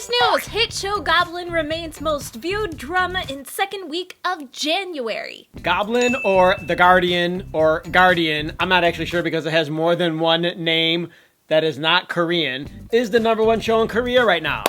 news! Hit show Goblin remains most viewed drama in second week of January. Goblin or The Guardian or Guardian, I'm not actually sure because it has more than one name that is not Korean, is the #1 show in Korea right now.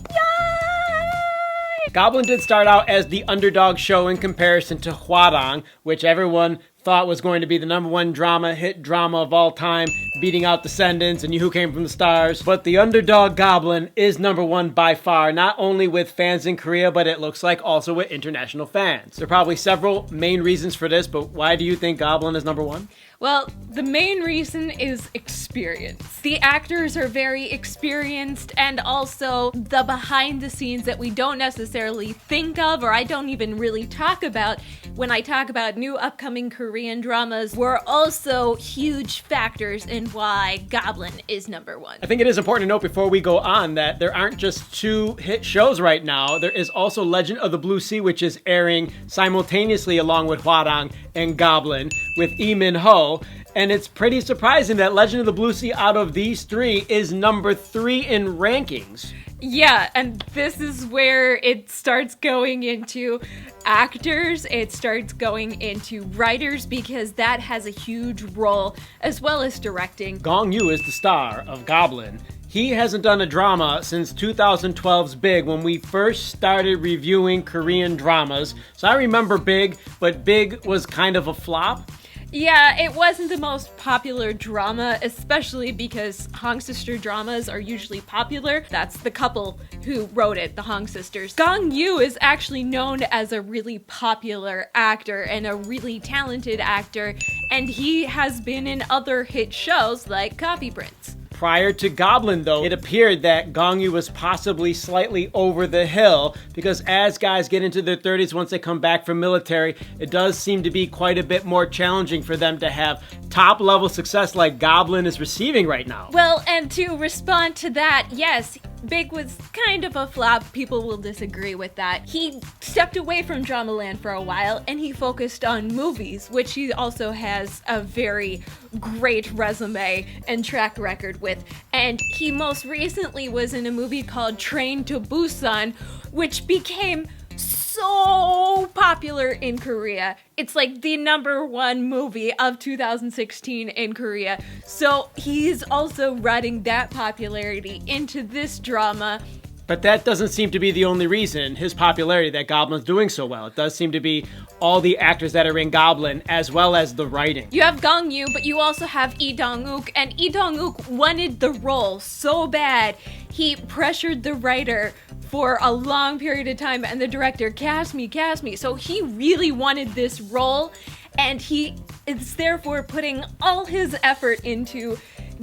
Yay! Goblin did start out as the underdog show in comparison to Hwarang, which everyone thought was going to be the #1 hit drama of all time, beating out Descendants and You Who Came From the Stars. But the underdog Goblin is #1 by far, not only with fans in Korea, but it looks like also with international fans. There are probably several main reasons for this, but why do you think Goblin is #1? Well, the main reason is experience. The actors are very experienced, and also the behind the scenes that we don't necessarily think of, or I don't even really talk about when I talk about new upcoming Korean dramas, were also huge factors in why Goblin is #1. I think it is important to note before we go on that there aren't just 2 hit shows right now. There is also Legend of the Blue Sea, which is airing simultaneously along with Hwarang and Goblin with Lee Min-ho. And it's pretty surprising that Legend of the Blue Sea out of these 3 is #3 in rankings. Yeah, and this is where it starts going into actors, it starts going into writers, because that has a huge role, as well as directing. Gong Yi is the star of Goblin. He hasn't done a drama since 2012's Big, when we first started reviewing Korean dramas. So I remember Big, but Big was kind of a flop. Yeah, it wasn't the most popular drama, especially because Hong sister dramas are usually popular. That's the couple who wrote it, the Hong sisters. Gong Yi is actually known as a really popular actor and a really talented actor, and he has been in other hit shows like Copy Prince. Prior to Goblin, though, it appeared that Gong Yi was possibly slightly over the hill, because as guys get into their 30s, once they come back from military, it does seem to be quite a bit more challenging for them to have top-level success like Goblin is receiving right now. Well, and to respond to that, yes, Big was kind of a flop. People will disagree with that. He stepped away from Dramaland for a while, and he focused on movies, which he also has a very great resume and track record with. And he most recently was in a movie called Train to Busan, which became so popular in Korea. It's like the #1 movie of 2016 in Korea. So he's also riding that popularity into this drama. But that doesn't seem to be the only reason, his popularity, that Goblin's doing so well. It does seem to be all the actors that are in Goblin, as well as the writing. You have Gong Yi, but you also have Lee Dong-wook, and Lee Dong-wook wanted the role so bad, he pressured the writer for a long period of time, and the director, cast me. So he really wanted this role, and he is therefore putting all his effort into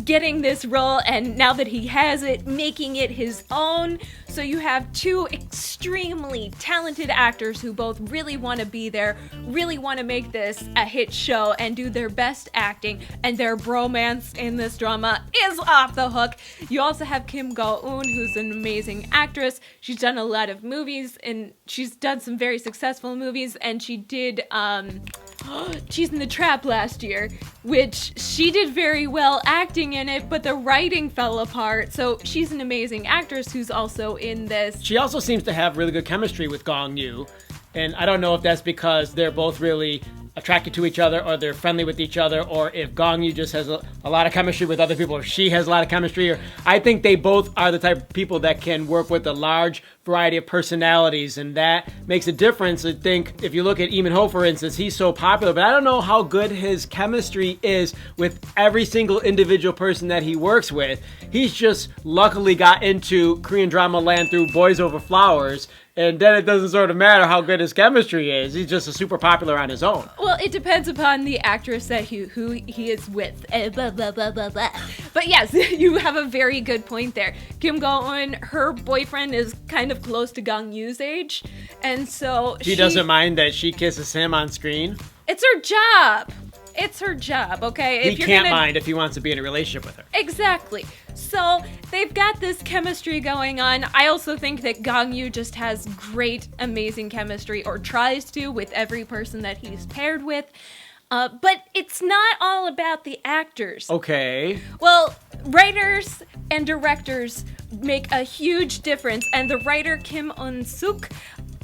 getting this role, and now that he has it, making it his own. So you have 2 extremely talented actors who both really want to be there, really want to make this a hit show and do their best acting, and their bromance in this drama is off the hook. You also have Kim Go-eun, who's an amazing actress. She's done a lot of movies, and she's done some very successful movies, and she did She's in the Trap last year, which she did very well acting in it, but the writing fell apart. So she's an amazing actress who's also in this. She also seems to have really good chemistry with Gong Yi, and I don't know if that's because they're both really attracted to each other, or they're friendly with each other, or if Gong Yi just has a lot of chemistry with other people, or she has a lot of chemistry, or I think they both are the type of people that can work with a large variety of personalities, and that makes a difference. I think if you look at Lee Min-ho, for instance, he's so popular, but I don't know how good his chemistry is with every single individual person that he works with. He's just luckily got into Korean drama land through Boys Over Flowers, and then it doesn't sort of matter how good his chemistry is. He's just a super popular on his own. Well, it depends upon the actress that who he is with. Blah, blah, blah, blah, blah. But yes, you have a very good point there. Kim Go-eun, her boyfriend is kind of close to Gong Yi's age, and so she doesn't mind that she kisses him on screen. It's her job. It's her job, okay? He can't mind if he wants to be in a relationship with her. Exactly. So they've got this chemistry going on. I also think that Gong Yi just has great, amazing chemistry, or tries to, with every person that he's paired with. But it's not all about the actors. Okay. Well, Writers and directors make a huge difference, and the writer Kim Un-suk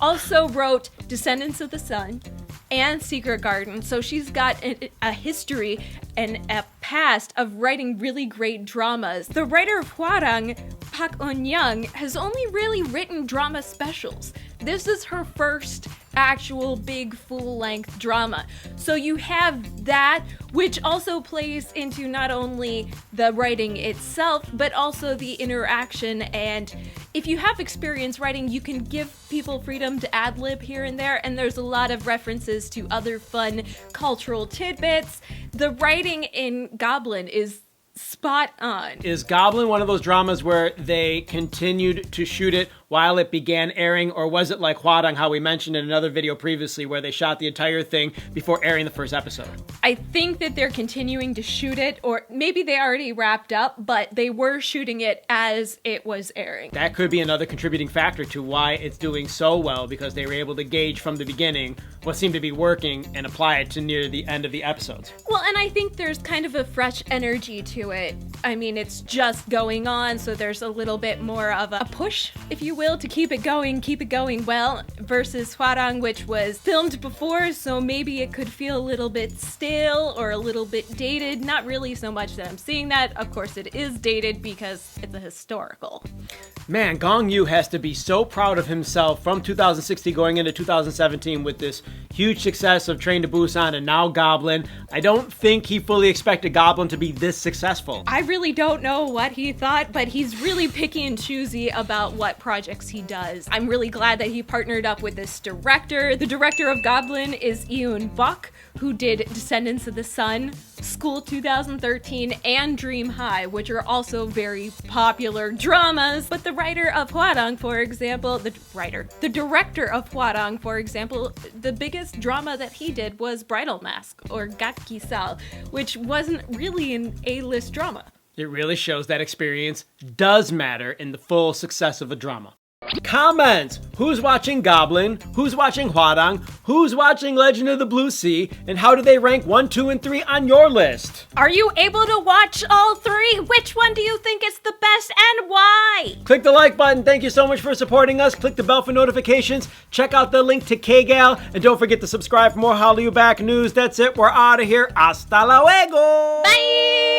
also wrote Descendants of the Sun and Secret Garden, so she's got a history and a past of writing really great dramas. The writer of Hwarang, Park Eun-young, has only really written drama specials. This is her first actual big full-length drama. So you have that, which also plays into not only the writing itself, but also the interaction. And if you have experience writing, you can give people freedom to ad-lib here and there, and there's a lot of references to other fun cultural tidbits. The writing in Goblin is spot on. Is Goblin one of those dramas where they continued to shoot it while it began airing, or was it like Hwarang, how we mentioned in another video previously, where they shot the entire thing before airing the first episode? I think that they're continuing to shoot it, or maybe they already wrapped up, but they were shooting it as it was airing. That could be another contributing factor to why it's doing so well, because they were able to gauge from the beginning what seemed to be working and apply it to near the end of the episodes. Well, and I think there's kind of a fresh energy to it. I mean, it's just going on, so there's a little bit more of a push, if you will, to keep it going well, versus Hwarang, which was filmed before, so maybe it could feel a little bit stale or a little bit dated. Not really so much that I'm seeing that. Of course, it is dated because it's a historical. Man, Gong Yi has to be so proud of himself from 2016 going into 2017 with this huge success of Train to Busan and now Goblin. I don't think he fully expected Goblin to be this successful. I really don't know what he thought, but he's really picky and choosy about what projects he does. I'm really glad that he partnered up with this director. The director of Goblin is Baek, who did Descendants of the Sun, School 2013, and Dream High, which are also very popular dramas. But the writer of Hwarang, for example, the director of Hwarang, for example, the biggest drama that he did was Bridal Mask, or Gatkisal, which wasn't really an A-list drama. It really shows that experience does matter in the full success of a drama. Comments! Who's watching Goblin? Who's watching Hwarang? Who's watching Legend of the Blue Sea? And how do they rank 1, 2, and 3 on your list? Are you able to watch all three? Which one do you think is the best and why? Click the like button. Thank you so much for supporting us. Click the bell for notifications. Check out the link to K-Gal. And don't forget to subscribe for more HallyuBack news. That's it. We're out of here. Hasta luego! Bye!